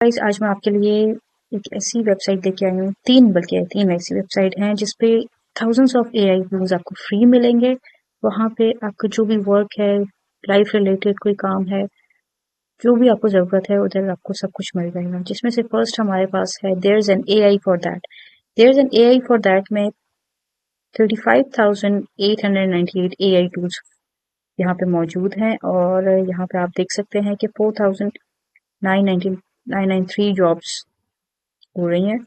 Guys आज मैं आपके लिए एक ऐसी वेबसाइट लेके आई हूँ, तीन ऐसी वेबसाइट हैं जिसपे थाउजेंड्स ऑफ एआई टूल्स आपको फ्री मिलेंगे। वहाँ पे आपका जो भी वर्क है, लाइफ रिलेटेड कोई काम है, जो भी आपको ज़रूरत है उधर आपको सब कुछ मिल जाएगा। जिसमें से फर्स्ट हमारे पास है there is an AI for that. There is an AI for that में 35,898 एआई टूल्स यहाँ पे मौजूद हैं और यहाँ पे आप देख सकते हैं कि 4,993 जॉब्स हो रही हैं।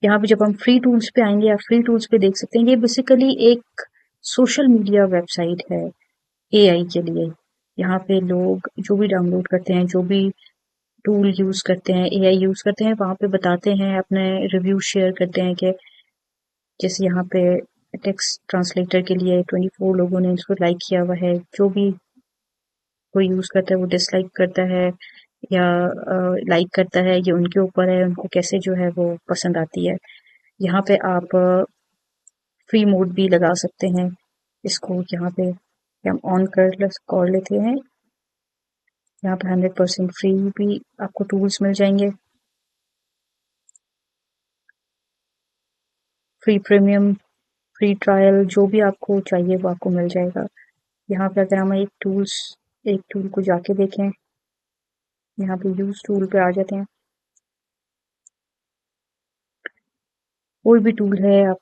यहाँ पे जब हम फ्री टूल्स पे आएंगे, आप फ्री टूल्स पे देख सकते हैं ये बेसिकली एक सोशल मीडिया वेबसाइट है एआई के लिए। यहाँ पे लोग जो भी डाउनलोड करते हैं, जो भी टूल यूज करते हैं, एआई यूज करते हैं, वहाँ पे बताते हैं, अपने रिव्यू शेयर करते हैं कि जैसे यहाँ पे टेक्स्ट ट्रांसलेटर के लिए 24 लोगों ने इसको लाइक किया हुआ है। जो भी कोई यूज करता है वो डिसलाइक करता है या लाइक करता है, ये उनके ऊपर है, उनको कैसे जो है वो पसंद आती है। यहाँ पे आप फ्री मोड भी लगा सकते हैं इसको। यहाँ पे हम ऑन कर लेते हैं। यहाँ पे 100% फ्री भी आपको टूल्स मिल जाएंगे। फ्री प्रीमियम, फ्री ट्रायल, जो भी आपको चाहिए वो आपको मिल जाएगा। यहाँ पे अगर हम एक टूल को जाके देखें, यहाँ पे यूज टूल पे आ जाते हैं। कोई भी टूल है, आप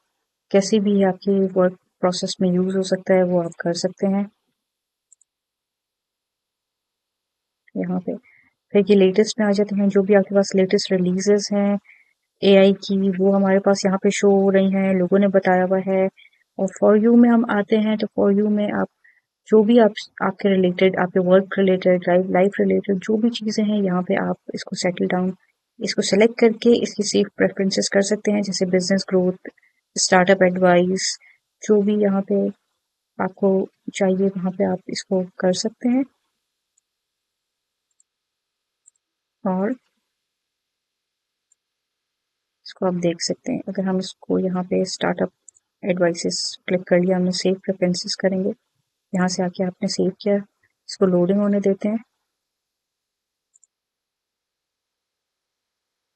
कैसे भी आपके वर्क प्रोसेस में यूज हो सकता है वो आप कर सकते हैं यहाँ पे। फिर ये लेटेस्ट में आ जाते हैं, जो भी आपके पास लेटेस्ट रिलीजेस हैं एआई की वो हमारे पास यहाँ पे शो हो रही हैं, लोगों ने बताया हुआ है। और फॉर यू में हम आते हैं तो फॉर यू में आप जो भी आपके रिलेटेड, आपके वर्क रिलेटेड, लाइफ रिलेटेड जो भी चीज़ें हैं, यहाँ पे आप इसको सेटल डाउन, इसको सेलेक्ट करके इसकी सेव प्रेफरेंसेस कर सकते हैं, जैसे बिजनेस ग्रोथ, स्टार्टअप एडवाइस, जो भी यहाँ पे आपको चाहिए वहाँ पे आप इसको कर सकते हैं। और इसको आप देख सकते हैं, अगर हम इसको यहाँ पे स्टार्टअप एडवाइसेस क्लिक कर लिया हमने, सेव प्रेफरेंसेस करेंगे, यहाँ से आके आपने सेव किया, इसको लोडिंग होने देते हैं।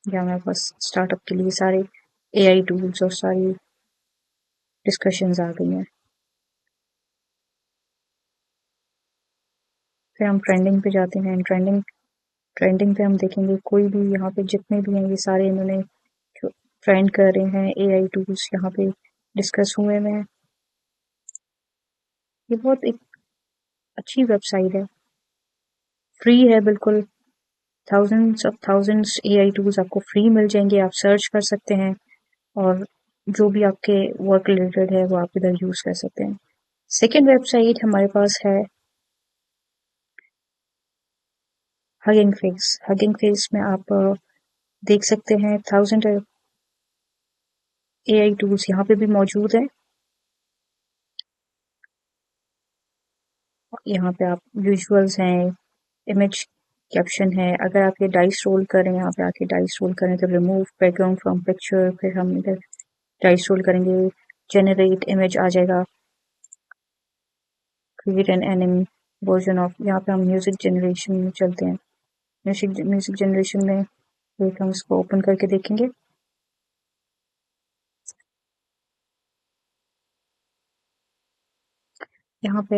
यहाँ हमारे पास स्टार्टअप के लिए सारे एआई टूल्स और सारी डिस्कशंस आ गई हैं। फिर हम ट्रेंडिंग पे जाते हैं। ट्रेंडिंग पे हम देखेंगे कोई भी यहाँ पे जितने भी हैं ये सारे इन्होंने जो ट्रेंड कर रहे हैं एआई टूल्स यहाँ पे डिस्कस हुए हैं। ये बहुत एक अच्छी वेबसाइट है, फ्री है बिल्कुल। थाउजेंड्स एआई टूल्स आपको फ्री मिल जाएंगे, आप सर्च कर सकते हैं और जो भी आपके वर्क रिलेटेड है वो आप इधर यूज कर सकते हैं। सेकेंड वेबसाइट हमारे पास है हगिंग फेस। हगिंग फेस में आप देख सकते हैं 1000 एआई टूल्स यहाँ पे भी मौजूद है। यहाँ पे आप विजुअल्स हैं, इमेज कैप्शन है। अगर आप ये डाइस रोल करें, यहाँ पे आके डाइस रोल करें तो रिमूव बैकग्राउंड फ्रॉम पिक्चर, फिर हम इधर डाइस रोल करेंगे, जेनरेट इमेज आ जाएगा, create an enemy version of. यहाँ पे हम म्यूजिक जनरेशन में चलते हैं। म्यूजिक जनरेशन में एक हम इसको ओपन करके देखेंगे। यहाँ पे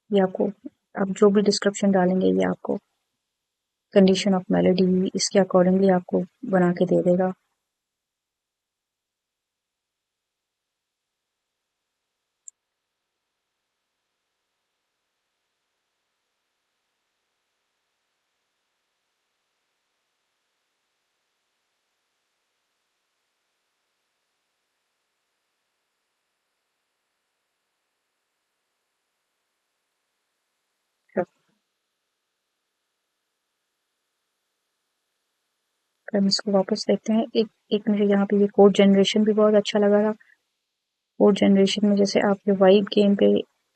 ये आपको, आप जो भी डिस्क्रिप्शन डालेंगे ये आपको कंडीशन ऑफ मेलोडी इसके अकॉर्डिंगली आपको बना के दे देगा। फिर हम इसको वापस देखते हैं। एक एक मुझे यहाँ पे ये कोड जनरेशन भी बहुत अच्छा लगा था। कोड जनरेशन में जैसे आप ये वाइब गेम पे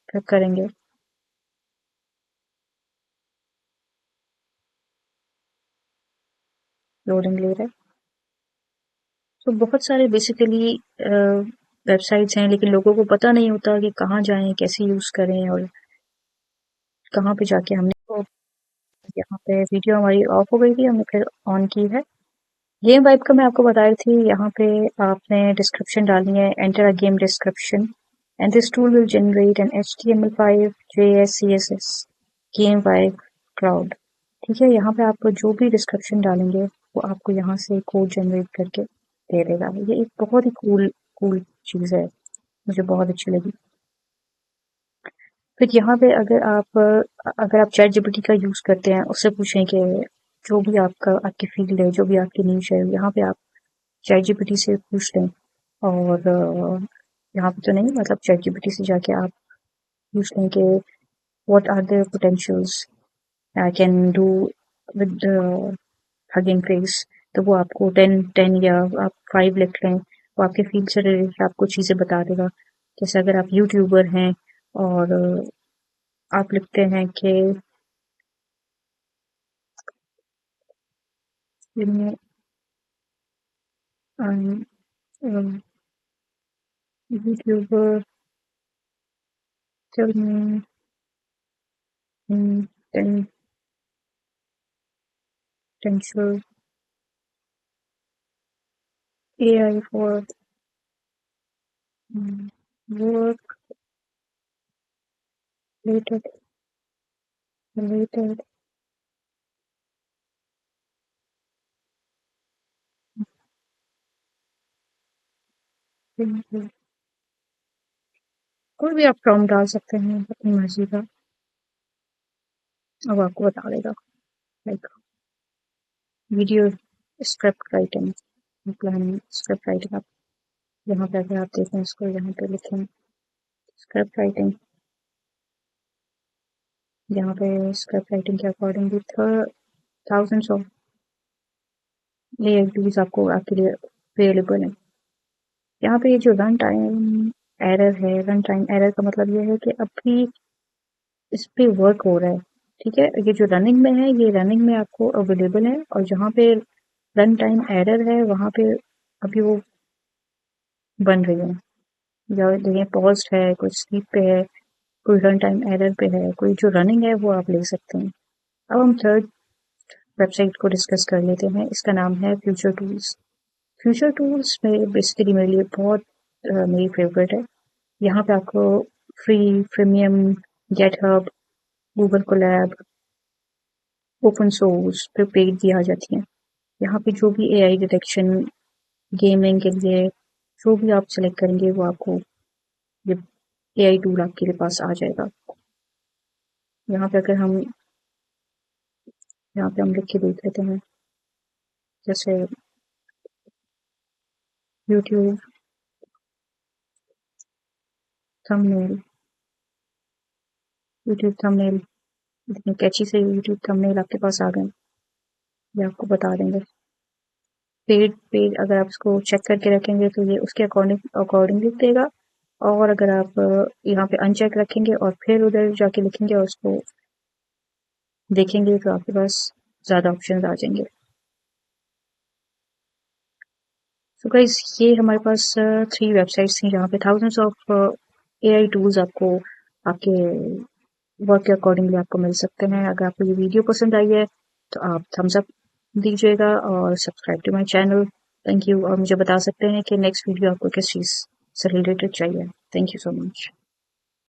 क्लिक करेंगे, लोडिंग ले रहा है। तो बहुत सारे बेसिकली वेबसाइट्स हैं, लेकिन लोगों को पता नहीं होता कि कहाँ जाएं, कैसे यूज करें और कहाँ पे जाके हमने यहाँ पे वीडियो हमारी ऑफ हो गई थी, हमने फिर ऑन की है। गेम वाइब का मैं आपको बता रही थी, यहाँ पे आपने डिस्क्रिप्शन डालनी है, enter a game description and this tool will generate N HTML5 JS CSS game vibe crowd. ठीक है, यहाँ पे आप जो भी डिस्क्रिप्शन डालेंगे वो आपको यहाँ से कोड जनरेट करके दे देगा। ये एक बहुत ही कूल कूल चीज़ है, मुझे बहुत अच्छी लगी। फिर यहाँ पे अगर आप चैट जीपीटी का यूज़ करते हैं, उससे पूछें कि जो भी आपकी फील्ड है, जो भी आपकी नीश है, यहाँ पे आप चैट जीपीटी से पूछ लें। और यहाँ पे तो नहीं, मतलब चैट जीपीटी से जाके आप पूछ लें कि what are the potentials I can do with Hugging Face. तो वो आपको 10 या आप 5 लिख लें, वो आपके फील्ड से रिलेटेड आपको चीज़ें बता देगा। जैसे अगर आप यूट्यूबर हैं और आप लिखते हैं कि YouTuber tell me in potential AI for work related related things। कोई भी आप प्रॉम्प्ट डाल सकते हैं अपनी मर्जी का, अब आपको बता देगा। Like video script writing, planning script writing. आप यहाँ पे अगर आप देखें इसको, यहाँ पे लिखें स्क्रिप्ट राइटिंग, यहाँ पे स्क्रिप्ट राइटिंग के accordingly thousands of AI tools आपको आपके लिए अवेलेबल है। यहाँ पे ये जो रन टाइम एरर है, रन टाइम एरर का मतलब ये है कि अभी इस पे वर्क हो रहा है। ठीक है, ये जो रनिंग में है, ये रनिंग में आपको अवेलेबल है, और जहाँ पे रन टाइम एरर है वहाँ पे अभी वो बन रही है, या ये पॉज्ड है, कोई स्लीप पे है, कोई रन टाइम एरर पे है, कोई जो रनिंग है वो आप ले सकते हैं। अब हम थर्ड वेबसाइट को डिस्कस कर लेते हैं, इसका नाम है फ्यूचर टूल्स। फ्यूचर टूल्स में बेसिकली मेरे लिए बहुत मेरी फेवरेट है। यहाँ पे आपको free, premium, GitHub, Google Colab, open source पे पेड दी आ जाती हैं। यहाँ पे जो भी एआई डिटेक्शन, गेमिंग के लिए जो भी आप सेलेक्ट करेंगे वो आपको ये एआई टूल आपके लिए पास आ जाएगा। यहाँ पे अगर हम यहाँ पे हम लिख के देख लेते हैं, जैसे यूट्यूब थंबनेल, यूट्यूब थंबनेल इतनी कैची से यूट्यूब थंबनेल आपके पास आ गए, ये आपको बता देंगे। पेड पेड अगर आप इसको चेक करके रखेंगे तो ये उसके अकॉर्डिंग लिख देगा, और अगर आप यहाँ पे अनचेक रखेंगे और फिर उधर जाके लिखेंगे और उसको देखेंगे तो आपके पास ज़्यादा ऑप्शंस आ जाएंगे। सो गाइस, ये हमारे पास 3 वेबसाइट्स थी जहाँ पे थाउजेंड्स ऑफ एआई टूल्स आपको आपके वर्क के अकॉर्डिंगली आपको मिल सकते हैं। अगर आपको ये वीडियो पसंद आई है तो आप थम्स अप दीजिएगा और subscribe to my channel. Thank you, और मुझे बता सकते हैं कि नेक्स्ट वीडियो आपको किस चीज़ से रिलेटेड चाहिए। Thank you so much.